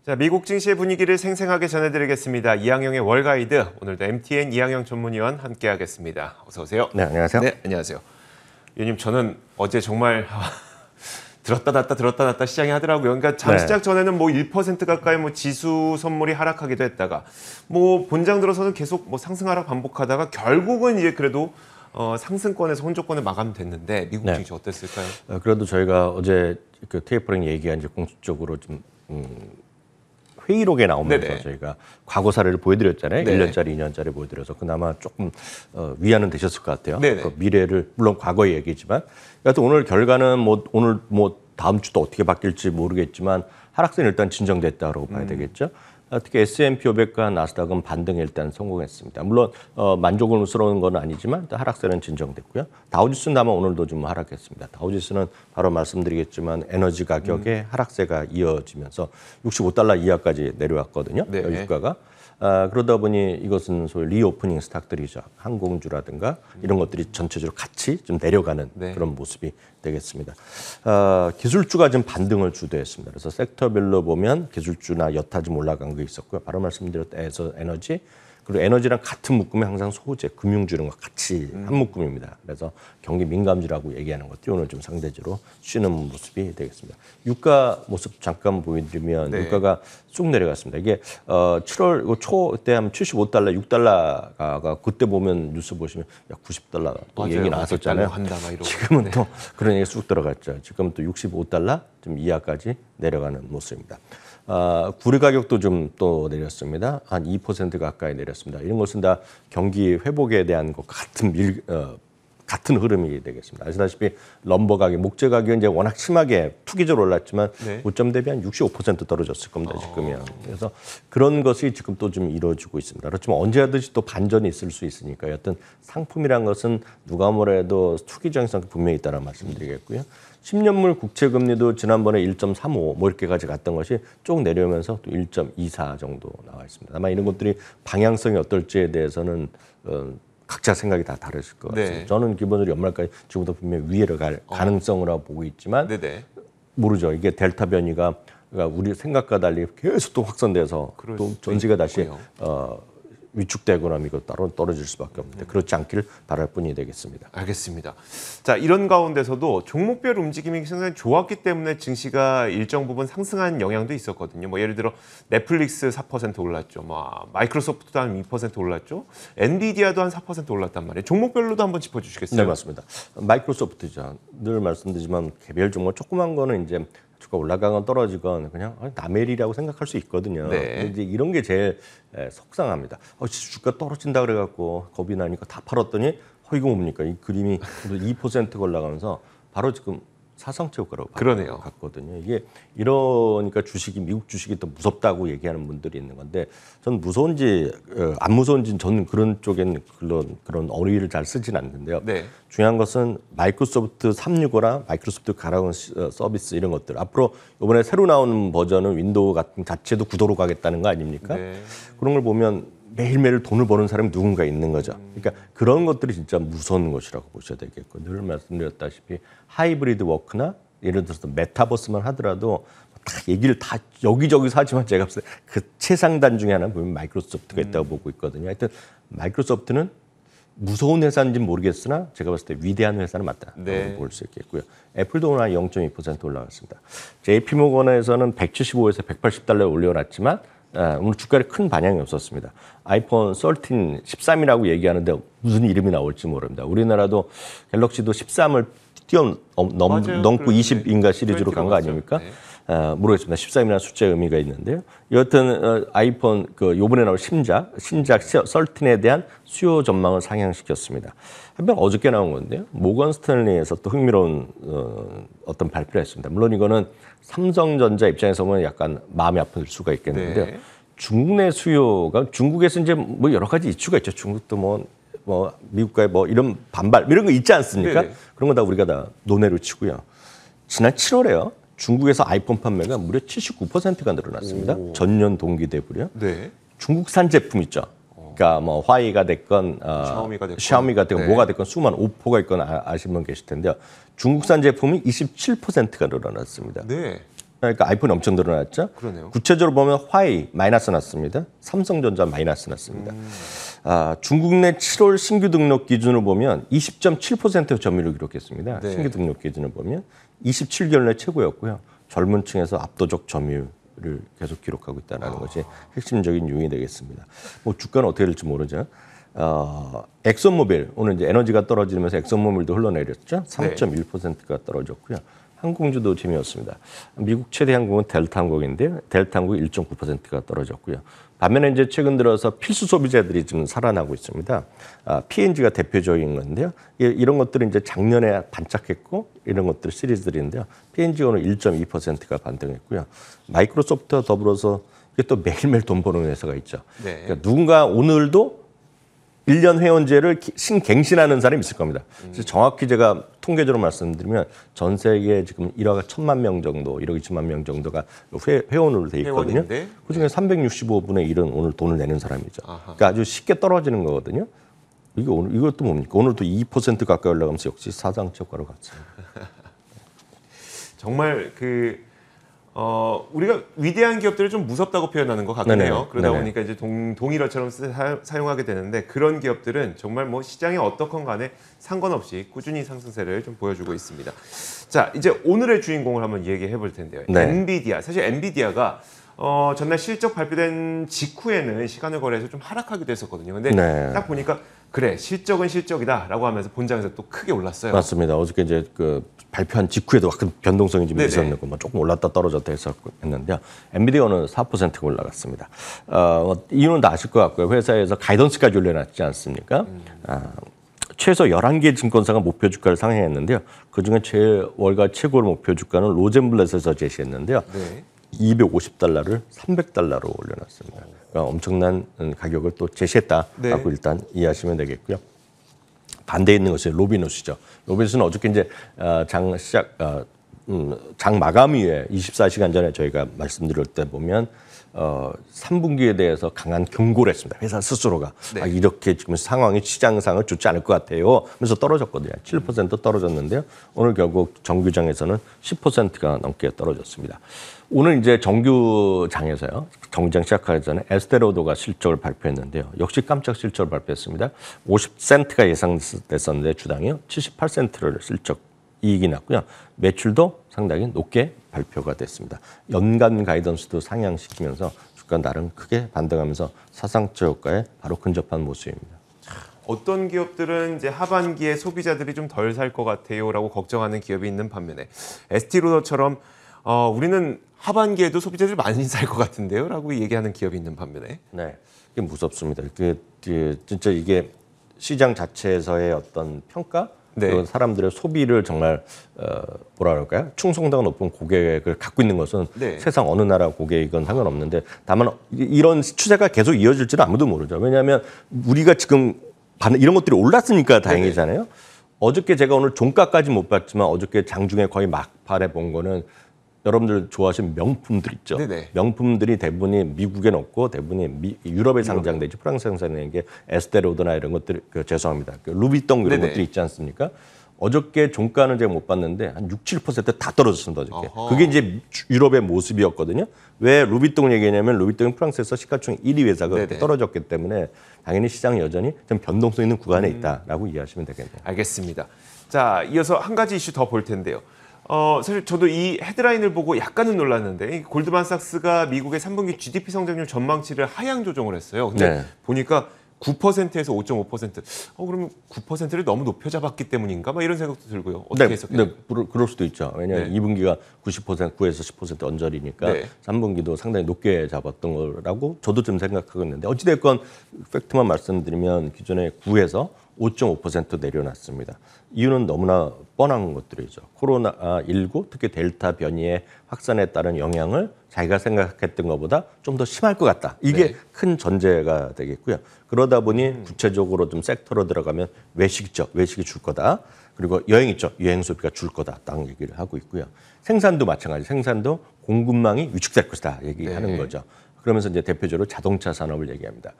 자, 미국 증시의 분위기를 생생하게 전해드리겠습니다. 이항영의 월가이드, 오늘도 MTN 이항영 전문위원 함께하겠습니다. 어서 오세요. 네, 안녕하세요. 네, 안녕하세요. 위원님, 저는 어제 정말 들었다 놨다 시장이 하더라고요. 그러니까 잠시작 전에는 뭐 1% 가까이 뭐 지수 선물이 하락하기도 했다가 뭐 본장 들어서는 계속 뭐 상승 하락 반복하다가 결국은 이제 그래도 상승권에서 혼조권에 마감됐는데 미국 증시 어땠을까요? 그래도 저희가 어제 그 테이퍼링 얘기가 이제 공식적으로 좀 회의록에 나오면서 네네. 저희가 과거 사례를 보여드렸잖아요. 네. 1년짜리, 2년짜리 보여드려서 그나마 조금 위안은 되셨을 것 같아요. 네네. 그 미래를 물론 과거의 얘기지만 여하튼 오늘 결과는 오늘 다음 주도 어떻게 바뀔지 모르겠지만 하락세는 일단 진정됐다고 봐야 되겠죠. 특히 S&P 500과 나스닥은 반등에 일단 성공했습니다. 물론 만족스러운 건 아니지만 하락세는 진정됐고요. 다우지수는 다만 오늘도 좀 하락했습니다. 다우지수는 바로 말씀드리겠지만 에너지 가격의 하락세가 이어지면서 65달러 이하까지 내려왔거든요. 네. 유가가. 그러다 보니 이것은 소위 리오프닝 스탁들이죠. 항공주라든가 이런 것들이 전체적으로 같이 좀 내려가는 그런 모습이 되겠습니다. 기술주가 좀 반등을 주도했습니다. 그래서 섹터별로 보면 기술주나 여타 좀 올라간 거 있었고요. 바로 말씀드렸던 에너지, 그리고 에너지랑 같은 묶음에 항상 소재, 금융주 이런 거 같이 한 묶음입니다. 그래서 경기 민감주라고 얘기하는 것들이 오늘 좀 상대적으로 쉬는 모습이 되겠습니다. 유가 모습 잠깐 보여드리면 유가가 쑥 내려갔습니다. 이게 7월 초 때 한 75달러, 6달러가 그때 보면 뉴스 보시면 야 90달러 또 얘기 나왔었잖아요. 지금은 또 그런 얘기 쑥 들어갔죠. 지금 또 65달러 좀 이하까지 내려가는 모습입니다. 구리 가격도 좀 또 내렸습니다. 한 2% 가까이 내렸습니다. 이런 것은 다 경기 회복에 대한 것 같은 흐름이 되겠습니다. 아시다시피 럼버 가격, 목재 가격은 이제 워낙 심하게 투기적으로 올랐지만 고점 대비 한 65% 떨어졌을 겁니다. 지금이요. 그래서 그런 것이 지금 또 좀 이루어지고 있습니다. 그렇지만 언제 하듯이 또 반전이 있을 수 있으니까 여튼 상품이란 것은 누가 뭐래도 투기적인 성격이 분명히 있다는 말씀드리겠고요. 10년물 국채금리도 지난번에 1.35 뭐 이렇게까지 갔던 것이 쭉 내려오면서 또 1.24 정도 나와 있습니다. 아마 이런 것들이 방향성이 어떨지에 대해서는 각자 생각이 다 다르실 것 같습니다. 저는 기본적으로 연말까지 지금부터 분명히 위로 갈 가능성으로 보고 있지만 모르죠. 이게 델타 변이가 우리 생각과 달리 계속 또 확산돼서 또 전시가 다시 위축되거나 이거 따로 떨어질 수밖에 없는데 그렇지 않기를 바랄 뿐이 되겠습니다. 알겠습니다. 자, 이런 가운데서도 종목별 움직임이 상당히 좋았기 때문에 증시가 일정 부분 상승한 영향도 있었거든요. 뭐 예를 들어 넷플릭스 4% 올랐죠. 마이크로소프트도 한 2% 올랐죠. 엔비디아도 한 4% 올랐단 말이에요. 종목별로도 한번 짚어주시겠어요? 네, 맞습니다. 마이크로소프트죠. 늘 말씀드리지만 개별 종목 조그만 거는 이제 주가 올라가건 떨어지건 그냥 남의 일이라고 생각할 수 있거든요. 근데 이제 이런 게 제일 속상합니다. 주가 떨어진다 그래갖고 겁이 나니까 다 팔았더니 이거 뭡니까? 이 그림이 2% 올라가면서 바로 지금 사상체 효과라고 갔거든요. 이게 이러니까 주식이 미국 주식이 더 무섭다고 얘기하는 분들이 있는 건데 저는 무서운지 안 무서운지 저는 그런 쪽엔 그런 어휘를 잘 쓰진 않는데요. 중요한 것은 마이크로소프트 365나 마이크로소프트 가라운 서비스 이런 것들 앞으로 이번에 새로 나오는 버전은 윈도우 같은 자체도 구도로 가겠다는 거 아닙니까? 그런 걸 보면 매일매일 돈을 버는 사람이 누군가 있는 거죠. 그러니까 그런 것들이 진짜 무서운 것이라고 보셔야 되겠고 늘 말씀드렸다시피 하이브리드 워크나 예를 들어서 메타버스만 하더라도 다 얘기를 다 여기저기서 하지만 제가 봤을 때 그 최상단 중에 하나는 보면 마이크로소프트가 있다고 보고 있거든요. 하여튼 마이크로소프트는 무서운 회사인지는 모르겠으나 제가 봤을 때 위대한 회사는 맞다 볼 수 있겠고요. 애플도 오늘 0.2% 올라갔습니다. JP모건에서는 175에서 180달러에 올려놨지만 오늘 주가에 큰 반향이 없었습니다. 아이폰 13, 13이라고 얘기하는데 무슨 이름이 나올지 모릅니다. 우리나라도 갤럭시도 13을 넘고 20인가 시리즈로 간 거 아닙니까? 모르겠습니다. 13이라는 숫자의 의미가 있는데요. 여하튼 아이폰 요번에 나올 신작 13에 대한 수요 전망을 상향시켰습니다. 한편 어저께 나온 건데요. 모건 스탠리에서 또 흥미로운 어떤 발표를 했습니다. 물론 이거는 삼성전자 입장에서 보면 약간 마음이 아플 수가 있겠는데요. 중국 내 수요가 중국에서 이제 뭐 여러 가지 이슈가 있죠. 중국도 뭐 미국과의 뭐 이런 반발 이런 거 있지 않습니까? 그런 거 다 우리가 다 논외로 치고요. 지난 7월에요. 중국에서 아이폰 판매가 무려 79%가 늘어났습니다. 전년 동기 대비로요. 중국산 제품 있죠. 그러니까 뭐 화이가 됐건 샤오미가 됐건 뭐가 됐건 수많은 오포가 있건 아시는 분 계실 텐데요. 중국산 제품이 27%가 늘어났습니다. 그러니까 아이폰이 엄청 늘어났죠. 그러네요. 구체적으로 보면 화웨이 마이너스 났습니다. 삼성전자 마이너스 났습니다. 중국 내 7월 신규 등록 기준으로 보면 20.7%의 점유율을 기록했습니다. 네. 신규 등록 기준을 보면 27개월 내 최고였고요. 젊은 층에서 압도적 점유율을 계속 기록하고 있다는 것이 핵심적인 요인이 되겠습니다. 뭐 주가는 어떻게 될지 모르죠. 엑슨모빌 오늘 이제 에너지가 떨어지면서 엑슨모빌도 흘러내렸죠. 3.1%가 떨어졌고요. 항공주도 재미없습니다. 미국 최대 항공은 델타 항공인데요. 델타 항공이 1.9%가 떨어졌고요. 반면에 이제 최근 들어서 필수 소비자들이 지금 살아나고 있습니다. P&G가 대표적인 건데요. 이런 것들이 이제 작년에 반짝했고 이런 것들 시리즈들인데요. P&G가 오늘 1.2%가 반등했고요. 마이크로소프트와 더불어서 이게 또 매일매일 돈 버는 회사가 있죠. 네. 그러니까 누군가 오늘도 1년 회원제를 신갱신하는 사람이 있을 겁니다. 그래서 정확히 제가 통계적으로 말씀드리면 전 세계에 지금 1억 1천만 명 정도, 1억 2천만 명 정도가 회원으로 돼 있거든요. 회원인데? 그중에 365분의 1은 오늘 돈을 내는 사람이죠. 아하. 그러니까 아주 쉽게 떨어지는 거거든요. 이게 오늘 이것도 뭡니까? 오늘도 2% 가까이 올라가면서 역시 사상치 효과로 갔습니다. 정말 우리가 위대한 기업들을 좀 무섭다고 표현하는 것 같긴 네네. 해요. 그러다 네네. 보니까 이제 동일어처럼 사용하게 되는데 그런 기업들은 정말 뭐 시장이 어떻건 간에 상관없이 꾸준히 상승세를 좀 보여주고 있습니다. 자, 이제 오늘의 주인공을 한번 얘기해 볼 텐데요. 네. 엔비디아. 사실 엔비디아가 전날 실적 발표된 직후에는 시간을 거래해서 좀 하락하기도 했었거든요. 근데 네. 딱 보니까 그래 실적은 실적이다라고 하면서 본장에서 또 크게 올랐어요. 맞습니다. 어저께 이제 발표한 직후에도 큰 변동성이 좀 네네. 있었는데 뭐 조금 올랐다 떨어졌다 했는데요. 엔비디아는 4%가 올라갔습니다. 이유는 다 아실 것 같고요. 회사에서 가이던스까지 올려놨지 않습니까? 최소 11개 증권사가 목표 주가를 상향했는데요. 그중에 월가 최고 목표 주가는 로젠블렛에서 제시했는데요. 네. 250달러를 300달러로 올려놨습니다. 그러니까 엄청난 가격을 또 제시했다라고 네. 일단 이해하시면 되겠고요. 반대에 있는 것이 로비노스죠. 로비노스는 어저께 이제 장 마감 이후에 24시간 전에 저희가 말씀드릴 때 보면 3분기에 대해서 강한 경고를 했습니다. 회사 스스로가 네. 이렇게 지금 상황이 시장상은 좋지 않을 것 같아요. 하면서 떨어졌거든요. 7% 떨어졌는데요. 오늘 결국 정규장에서는 10%가 넘게 떨어졌습니다. 오늘 이제 정규장에서요. 정장 시작하기 전에 에스테로도가 실적을 발표했는데요. 역시 깜짝 실적을 발표했습니다. 50센트가 예상됐었는데 주당이요. 78센트를 실적 이익이 났고요. 매출도 상당히 높게 발표가 됐습니다. 연간 가이던스도 상향시키면서 주가 나름 크게 반등하면서 사상적 효과에 바로 근접한 모습입니다. 어떤 기업들은 이제 하반기에 소비자들이 좀 덜 살 것 같아요라고 걱정하는 기업이 있는 반면에 에스티로더처럼 우리는 하반기에도 소비자들이 많이 살 것 같은데요라고 얘기하는 기업이 있는 반면에 네, 이게 무섭습니다. 진짜 이게 시장 자체에서의 어떤 평가, 네. 그리고 사람들의 소비를 정말 뭐라 그럴까요? 충성도가 높은 고객을 갖고 있는 것은 네. 세상 어느 나라 고객이건 상관없는데 다만 이런 추세가 계속 이어질지는 아무도 모르죠. 왜냐하면 우리가 지금 이런 것들이 올랐으니까 다행이잖아요. 어저께 제가 오늘 종가까지 못 봤지만 어저께 장중에 거의 막판에 본 거는 여러분들 좋아하시는 명품들 있죠. 네네. 명품들이 대부분이 미국에 없고 대부분이 유럽에 상장되지 프랑스 상장된 게 에스테로드나 이런 것들 죄송합니다. 루비통 이런 네네. 것들이 있지 않습니까? 어저께 종가는 제가 못 봤는데 한 6, 7%다 떨어졌습니다. 어저께. 어허. 그게 이제 유럽의 모습이었거든요. 왜 루비통 얘기냐면 루비통은 프랑스에서 시가총 1위 회사가 네네. 떨어졌기 때문에 당연히 시장이 여전히 좀 변동성 있는 구간에 있다라고 이해하시면 되겠네요. 알겠습니다. 자, 이어서 한 가지 이슈 더 볼 텐데요. 사실 저도 이 헤드라인을 보고 약간은 놀랐는데 이 골드만삭스가 미국의 3분기 GDP 성장률 전망치를 하향 조정을 했어요. 근데 네. 보니까 9%에서 5.5%. 그러면 9%를 너무 높여 잡았기 때문인가? 막 이런 생각도 들고요. 어떻게 해석해요? 네, 그럴 수도 있죠. 왜냐하면 네. 2분기가 90%, 9에서 10% 언저리니까 네. 3분기도 상당히 높게 잡았던 거라고 저도 좀 생각하고 있는데 어찌됐건 팩트만 말씀드리면 기존에 9에서 5.5% 내려놨습니다. 이유는 너무나 뻔한 것들이죠. 코로나19 특히 델타 변이의 확산에 따른 영향을 자기가 생각했던 것보다 좀 더 심할 것 같다. 이게 네. 큰 전제가 되겠고요. 그러다 보니 구체적으로 좀 섹터로 들어가면 외식 있죠. 외식이 줄 거다. 그리고 여행 있죠. 여행 소비가 줄 거다. 딱 얘기를 하고 있고요. 생산도 마찬가지. 생산도 공급망이 위축될 것이다. 얘기하는 네. 거죠. 그러면서 이제 대표적으로 자동차 산업을 얘기합니다.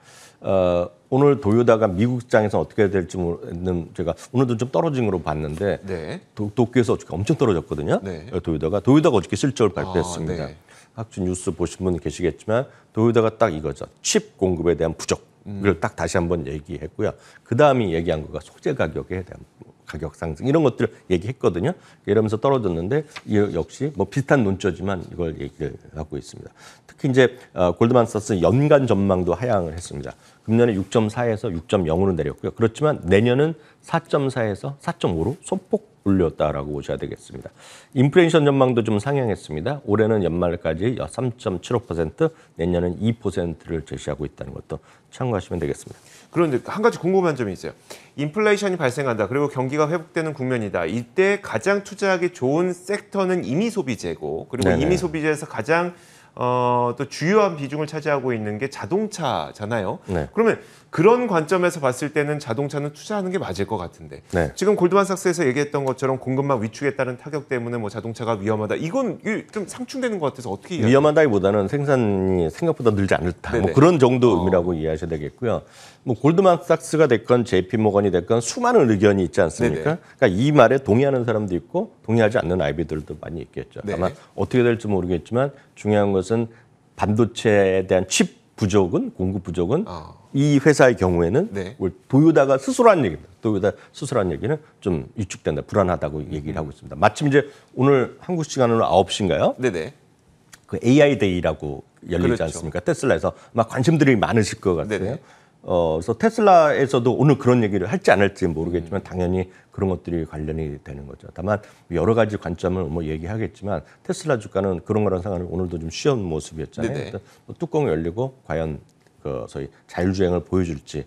오늘 도요타가 미국 시장에서 어떻게 될지 모르는 제가 오늘도 좀 떨어진 걸로 봤는데 네. 도쿄에서 어저께 엄청 떨어졌거든요. 네. 도요타가 어저께 실적을 발표했습니다. 네. 각주 뉴스 보신 분 계시겠지만 도요타가 딱 이거죠. 칩 공급에 대한 부족을 딱 다시 한번 얘기했고요. 그 다음이 얘기한 거가 소재 가격에 대한 가격 상승 이런 것들을 얘기했거든요. 이러면서 떨어졌는데 역시 뭐 비슷한 논조지만 이걸 얘기를 하고 있습니다. 특히 이제 골드만삭스 연간 전망도 하향을 했습니다. 금년에 6.4에서 6.0으로 내렸고요. 그렇지만 내년은 4.4에서 4.5로 소폭 올렸다라고 보셔야 되겠습니다. 인플레이션 전망도 좀 상향했습니다. 올해는 연말까지 3.75%, 내년은 2%를 제시하고 있다는 것도 참고하시면 되겠습니다. 그런데 한 가지 궁금한 점이 있어요. 인플레이션이 발생한다. 그리고 경기가 회복되는 국면이다. 이때 가장 투자하기 좋은 섹터는 임의 소비재고, 그리고 네네. 임의 소비재에서 가장 또 주요한 비중을 차지하고 있는 게 자동차잖아요. 네. 그러면 그런 관점에서 봤을 때는 자동차는 투자하는 게 맞을 것 같은데 네. 지금 골드만삭스에서 얘기했던 것처럼 공급망 위축에 따른 타격 때문에 뭐 자동차가 위험하다. 이건 좀 상충되는 것 같아서 어떻게 이해해요? 위험하다기보다는 생산이 생각보다 늘지 않다. 뭐 네네. 그런 정도 의미라고 이해하셔야 되겠고요. 뭐 골드만삭스가 됐건 JP모건이 됐건 수많은 의견이 있지 않습니까? 네네. 그러니까 이 말에 동의하는 사람도 있고 동의하지 않는 아이비들도 많이 있겠죠. 네. 다만 어떻게 될지 모르겠지만 중요한 것은 반도체에 대한 칩 부족은 공급 부족은 이 회사의 경우에는 네. 도요타가 스스로 한 얘기입니다. 도요타 스스로 한 얘기는 좀 위축된다, 불안하다고 얘기를 하고 있습니다. 마침 이제 오늘 한국 시간으로 9시인가요? 네네. 그 AI 데이라고 열리지 그렇죠. 않습니까? 테슬라에서 막 관심들이 많으실 것 같아요. 네네. 그래서 테슬라에서도 오늘 그런 얘기를 할지 안 할지 모르겠지만 당연히 그런 것들이 관련이 되는 거죠. 다만 여러 가지 관점을 뭐 얘기하겠지만 테슬라 주가는 그런 거랑 상관없이 오늘도 좀 쉬운 모습이었잖아요. 네네. 뭐 뚜껑이 열리고 과연 그 소위 자율주행을 보여줄지.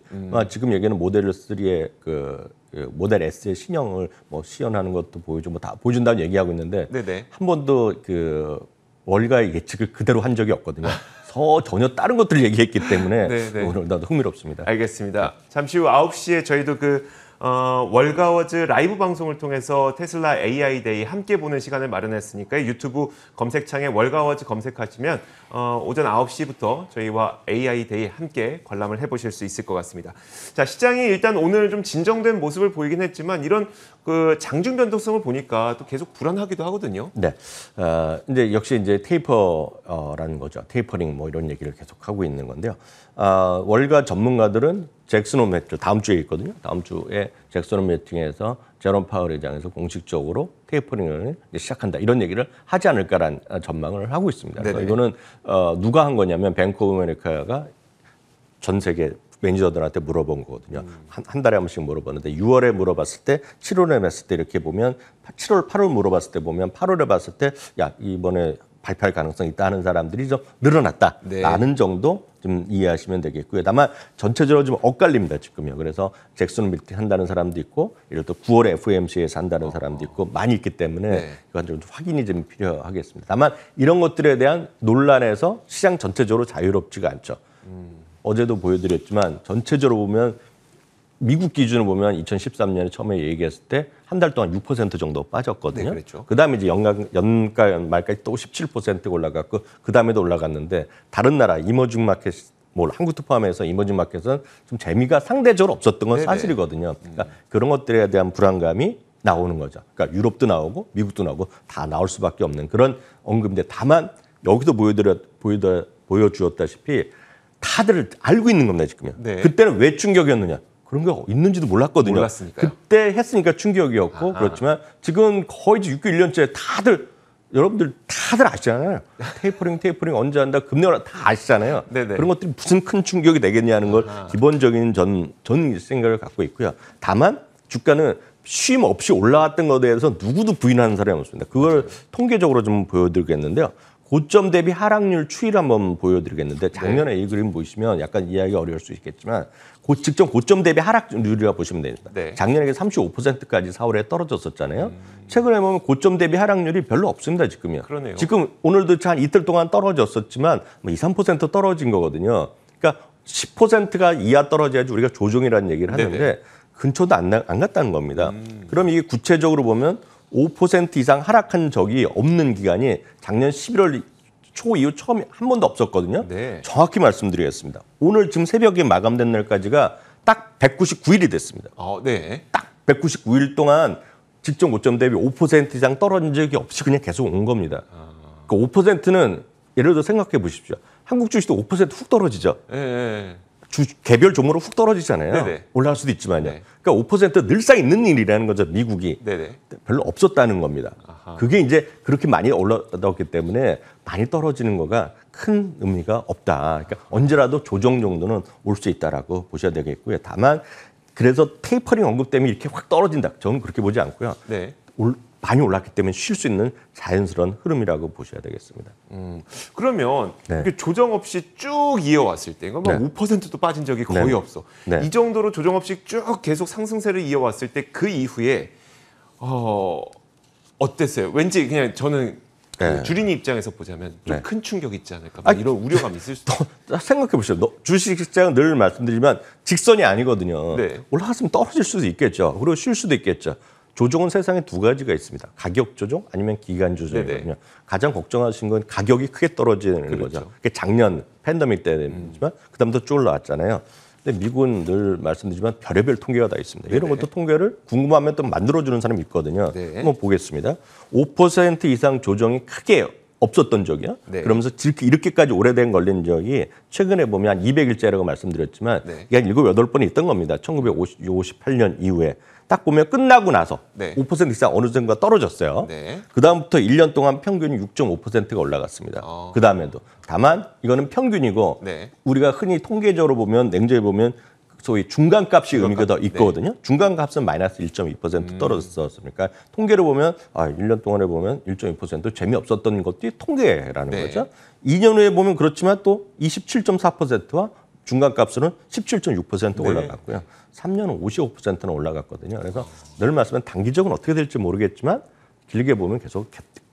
지금 얘기는 모델 3의 그 모델 S의 신형을 뭐 시연하는 것도 보여주고 뭐 다 보여준다는 얘기하고 있는데 네네. 한 번도 그 월가의 예측을 그대로 한 적이 없거든요. 전혀 다른 것들을 얘기했기 때문에 네네. 오늘 나도 흥미롭습니다. 알겠습니다. 잠시 후 9시에 저희도 월가워즈 라이브 방송을 통해서 테슬라 AI 데이 함께 보는 시간을 마련했으니까 유튜브 검색창에 월가워즈 검색하시면 오전 9시부터 저희와 AI 데이 함께 관람을 해보실 수 있을 것 같습니다. 자, 시장이 일단 오늘 좀 진정된 모습을 보이긴 했지만 이런 그 장중 변동성을 보니까 또 계속 불안하기도 하거든요. 네, 이제 역시 이제 테이퍼라는 거죠. 테이퍼링 뭐 이런 얘기를 계속 하고 있는 건데요. 월가 전문가들은 잭슨 홈 다음 주에 있거든요. 다음 주에 잭슨 홈 미팅에서 제롬 파월 회장에서 공식적으로 테이퍼링을 시작한다 이런 얘기를 하지 않을까라는 전망을 하고 있습니다. 그래서 이거는 누가 한 거냐면 뱅크 오브 아메리카가 전 세계 매니저들한테 물어본 거거든요. 한 달에 한 번씩 물어봤는데 6월에 물어봤을 때 7월에 봤을 때 이렇게 보면 7월, 8월 물어봤을 때 보면 8월에 봤을 때 야 이번에 발표할 가능성이 있다 하는 사람들이 좀 늘어났다라는 정도 좀 이해하시면 되겠고요. 다만 전체적으로 좀 엇갈립니다 지금요. 그래서 잭슨 미팅 한다는 사람도 있고 예를 들어 9월에 FOMC에서 한다는 사람도 있고 많이 있기 때문에 이건 좀 확인이 좀 필요하겠습니다. 다만 이런 것들에 대한 논란에서 시장 전체적으로 자유롭지가 않죠. 어제도 보여드렸지만 전체적으로 보면 미국 기준으로 보면 2013년에 처음에 얘기했을 때 한 달 동안 6% 정도 빠졌거든요. 네, 그렇죠. 그다음에 이제 연가 말까지 또 17% 올라갔고 그다음에도 올라갔는데 다른 나라 이머징 마켓 뭐 한국도 포함해서 이머징 마켓은 좀 재미가 상대적으로 없었던 건 네네. 사실이거든요. 그러니까 그런 것들에 대한 불안감이 나오는 거죠. 그러니까 유럽도 나오고 미국도 나오고 다 나올 수밖에 없는 그런 언급인데 다만 여기서 보여주었다시피 다들 알고 있는 겁니다 지금요. 네. 그때는 왜 충격이었느냐? 그런 게 있는지도 몰랐거든요. 몰랐으니까요. 그때 했으니까 충격이었고 그렇지만 지금 거의 이제 6개월 1년째 여러분들 다들 아시잖아요. 테이퍼링 언제 한다 금리 다 아시잖아요. 네네. 그런 것들이 무슨 큰 충격이 되겠냐는 걸 기본적인 전 생각을 갖고 있고요. 다만 주가는 쉼 없이 올라왔던 것에 대해서 누구도 부인하는 사람이 없습니다. 그걸 통계적으로 좀 보여드리겠는데요. 고점 대비 하락률 추이를 한번 보여드리겠는데 작년에 이 그림 보시면 약간 이해하기 어려울 수 있겠지만 직전 고점 대비 하락률이라고 보시면 됩니다. 네. 작년에 35%까지 4월에 떨어졌었잖아요. 최근에 보면 고점 대비 하락률이 별로 없습니다. 지금요. 그러네요. 지금 오늘도 한 이틀 동안 떨어졌었지만 뭐 2, 3% 떨어진 거거든요. 그러니까 10%가 이하 떨어져야지 우리가 조정이라는 얘기를 하는데 네네. 근처도 안 갔다는 겁니다. 그럼 이게 구체적으로 보면 5% 이상 하락한 적이 없는 기간이 작년 11월 초 이후 처음 한 번도 없었거든요. 네. 정확히 말씀드리겠습니다. 오늘 지금 새벽에 마감된 날까지가 딱 199일이 됐습니다. 네. 딱 199일 동안 직전 고점 대비 5% 이상 떨어진 적이 없이 그냥 계속 온 겁니다. 그 5%는 예를 들어 생각해 보십시오. 한국 주식도 5%훅 떨어지죠. 네. 개별 종목으로 훅 떨어지잖아요. 네네. 올라갈 수도 있지만요. 네. 그러니까 5% 늘상 있는 일이라는 거죠. 미국이. 네네. 별로 없었다는 겁니다. 아하. 그게 이제 그렇게 많이 올라왔기 때문에 많이 떨어지는 거가 큰 의미가 없다. 그러니까 언제라도 조정 정도는 올 수 있다라고 보셔야 되겠고요. 다만 그래서 테이퍼링 언급 때문에 이렇게 확 떨어진다. 저는 그렇게 보지 않고요. 네. 많이 올랐기 때문에 쉴 수 있는 자연스러운 흐름이라고 보셔야 되겠습니다. 그러면 네. 이렇게 조정 없이 쭉 이어왔을 때, 그러니까 네. 5%도 빠진 적이 거의 네. 없어. 네. 이 정도로 조정 없이 쭉 계속 상승세를 이어왔을 때 그 이후에 어땠어요? 왠지 그냥 저는 그 네. 주린이 입장에서 보자면 좀 네. 큰 충격이 있지 않을까? 막 이런 우려감이 있을 수. 생각해 보시죠. 주식시장은 늘 말씀드리지만 직선이 아니거든요. 네. 올라갔으면 떨어질 수도 있겠죠. 그리고 쉴 수도 있겠죠. 조정은 세상에 두 가지가 있습니다. 가격 조정 아니면 기간 조정이거든요. 네네. 가장 걱정하신 건 가격이 크게 떨어지는 그렇죠. 거죠. 그게 작년 팬데믹 때지만 그다음부터 쭉 올라왔잖아요. 근데 미국은 늘 말씀드리지만 별의별 통계가 다 있습니다. 이런 것도 통계를 궁금하면 또 만들어주는 사람이 있거든요. 네. 한번 보겠습니다. 5% 이상 조정이 크게 없었던 적이요. 네. 그러면서 이렇게까지 오래된 걸린 적이 최근에 보면 한 200일째라고 말씀드렸지만 네. 이게 한 7, 8번이 있던 겁니다. 1958년 이후에. 딱 보면 끝나고 나서 네. 5% 이상 어느 정도가 떨어졌어요. 네. 그다음부터 1년 동안 평균이 6.5%가 올라갔습니다. 그다음에도. 다만 이거는 평균이고 네. 우리가 흔히 통계적으로 보면 냉정히 보면 소위 중간값이 의미가 더 있거든요. 중간값은 마이너스 1.2% 떨어졌었으니까 통계를 보면 1년 동안에 보면 1.2% 재미없었던 것들이 통계라는 네. 거죠. 2년 후에 보면 그렇지만 또 27.4%와 중간값으로는 17.6% 네. 올라갔고요. 3년은 55%는 올라갔거든요. 그래서 늘 말씀은 단기적으로 어떻게 될지 모르겠지만 길게 보면 계속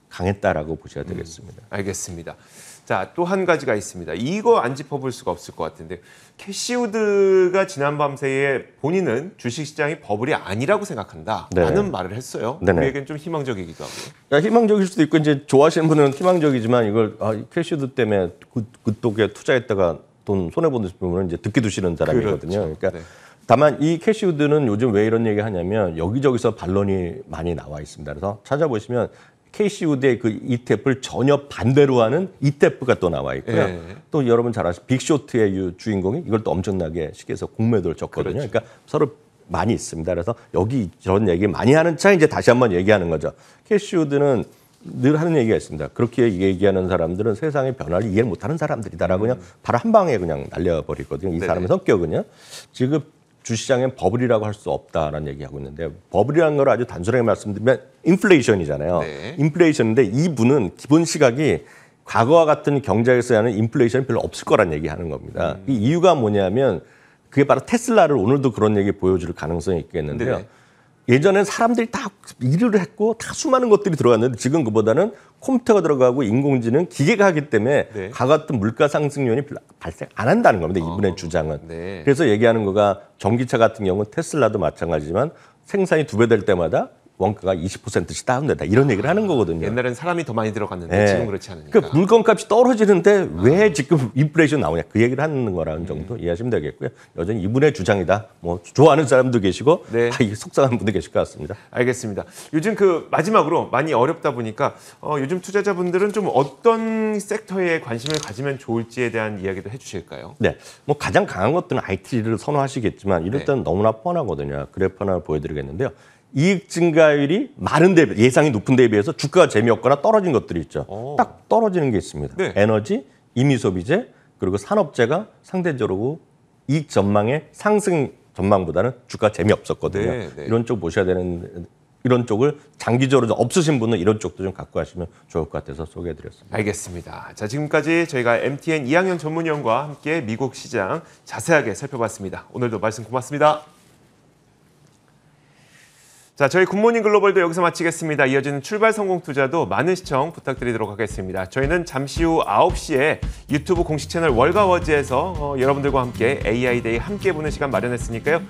강했다라고 보셔야 되겠습니다. 알겠습니다. 자, 또 한 가지가 있습니다. 이거 안 짚어볼 수가 없을 것 같은데 캐시우드가 지난 밤새에 본인은 주식시장이 버블이 아니라고 생각한다라는 네. 말을 했어요. 네네. 우리에겐 좀 희망적이기도 하고요. 그러니까 희망적일 수도 있고 이제 좋아하시는 분은 희망적이지만 이걸 캐시우드 때문에 그쪽에 투자했다가 돈 손해 보는 분은 이제 듣기도 싫은 사람이거든요. 그렇죠. 그러니까 네. 다만 이 캐시우드는 요즘 왜 이런 얘기 하냐면 여기저기서 반론이 많이 나와 있습니다. 그래서 찾아보시면 캐시우드의 그 ETF를 전혀 반대로 하는 ETF가 또 나와 있고요. 네. 또 여러분 잘 아시는 빅쇼트의 주인공이 이걸 또 엄청나게 시기해서 공매도를 쳤거든요. 그렇죠. 그러니까 서로 많이 있습니다. 그래서 여기 저런 얘기 많이 하는 차 이제 다시 한번 얘기하는 거죠. 캐시우드는 늘 하는 얘기가 있습니다. 그렇게 얘기하는 사람들은 세상의 변화를 이해를 못하는 사람들이다라고 그냥 바로 한 방에 그냥 날려버리거든요. 이 네네. 사람의 성격은요. 지금 주시장엔 버블이라고 할 수 없다라는 얘기하고 있는데 버블이라는 걸 아주 단순하게 말씀드리면 인플레이션이잖아요. 네. 인플레이션인데 이분은 기본 시각이 과거와 같은 경제에서 하는 인플레이션이 별로 없을 거란 얘기하는 겁니다. 이 이유가 뭐냐면 그게 바로 테슬라를 오늘도 그런 얘기 보여줄 가능성이 있겠는데요. 네네. 예전엔 사람들이 다 일을 했고 다 수많은 것들이 들어갔는데 지금 그보다는 컴퓨터가 들어가고 인공지능, 기계가 하기 때문에 네. 과거 같은 물가 상승 요인이 별로 발생 안 한다는 겁니다. 이분의 주장은. 네. 그래서 얘기하는 거가 전기차 같은 경우는 테슬라도 마찬가지지만 생산이 2배 될 때마다 원가가 20%씩 다운된다. 이런 얘기를 하는 거거든요. 옛날엔 사람이 더 많이 들어갔는데 네. 지금 그렇지 않으니까. 그러니까 물건값이 떨어지는데 왜 지금 인플레이션 나오냐 그 얘기를 하는 거라는 정도 이해하시면 되겠고요. 여전히 이분의 주장이다. 뭐 좋아하는 사람도 계시고 네. 이게 속상한 분도 계실 것 같습니다. 알겠습니다. 요즘 그 마지막으로 많이 어렵다 보니까 요즘 투자자분들은 좀 어떤 섹터에 관심을 가지면 좋을지에 대한 이야기도 해주실까요? 네, 뭐 가장 강한 것들은 IT를 선호하시겠지만 이럴 때는 너무나 뻔하거든요. 그래프 하나 보여드리겠는데요. 이익 증가율이 많은 데 예상이 높은 데에 비해서 주가가 재미없거나 떨어진 것들이 있죠. 딱 떨어지는 게 있습니다. 네. 에너지, 임의소비재, 그리고 산업재가 상대적으로 이익 전망의 상승 전망보다는 주가 재미없었거든요. 네, 네. 이런 쪽 보셔야 되는 이런 쪽을 장기적으로 좀 없으신 분은 이런 쪽도 좀 갖고 가시면 좋을 것 같아서 소개해드렸습니다. 알겠습니다. 자, 지금까지 저희가 MTN 이학년 전문위원과 함께 미국 시장 자세하게 살펴봤습니다. 오늘도 말씀 고맙습니다. 자, 저희 굿모닝 글로벌도 여기서 마치겠습니다. 이어지는 출발 성공 투자도 많은 시청 부탁드리도록 하겠습니다. 저희는 잠시 후 9시에 유튜브 공식 채널 월가워즈에서 여러분들과 함께 AI데이 함께 보는 시간 마련했으니까요.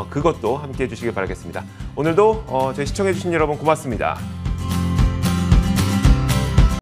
그것도 함께 해주시길 바라겠습니다. 오늘도 저희 시청해주신 여러분 고맙습니다.